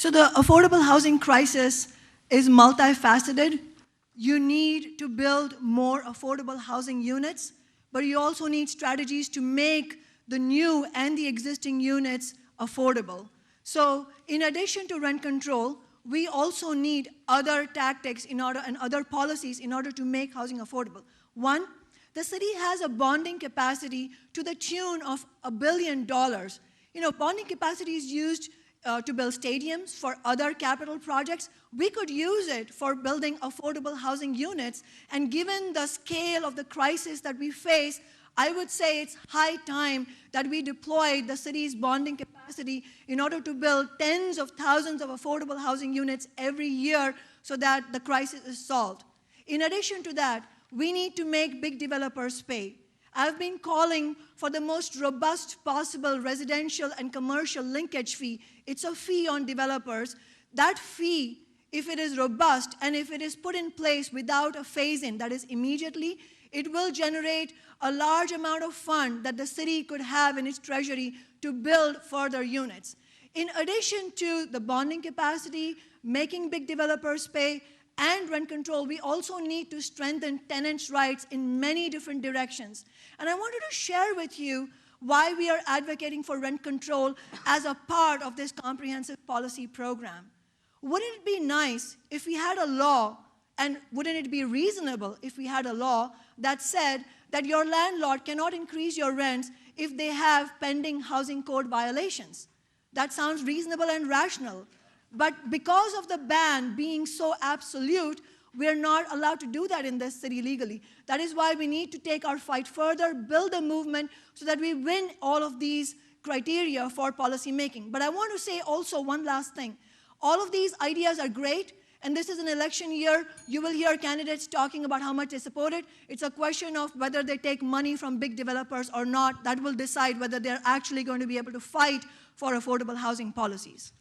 So the affordable housing crisis is multifaceted. You need to build more affordable housing units, but you also need strategies to make the new and the existing units affordable. So in addition to rent control, we also need other tactics and other policies in order to make housing affordable. One, the city has a bonding capacity to the tune of $1 billion. Bonding capacity is used to build stadiums for other capital projects. We could use it for building affordable housing units, and given the scale of the crisis that we face, I would say it's high time that we deploy the city's bonding capacity in order to build tens of thousands of affordable housing units every year so that the crisis is solved. In addition to that, we need to make big developers pay. I've been calling for the most robust possible residential and commercial linkage fee. It's a fee on developers. That fee, if it is robust and if it is put in place without a phase-in, that is immediately, it will generate a large amount of fund that the city could have in its treasury to build further units. In addition to the bonding capacity, making big developers pay, and rent control, we also need to strengthen tenants' rights in many different directions. And I wanted to share with you why we are advocating for rent control as a part of this comprehensive policy program. Wouldn't it be nice if we had a law, and wouldn't it be reasonable if we had a law that said that your landlord cannot increase your rents if they have pending housing code violations? That sounds reasonable and rational. But because of the ban being so absolute, we're not allowed to do that in this city legally. That is why we need to take our fight further, build a movement so that we win all of these criteria for policy making. But I want to say also one last thing. All of these ideas are great, and this is an election year. You will hear candidates talking about how much they support it. It's a question of whether they take money from big developers or not. That will decide whether they're actually going to be able to fight for affordable housing policies.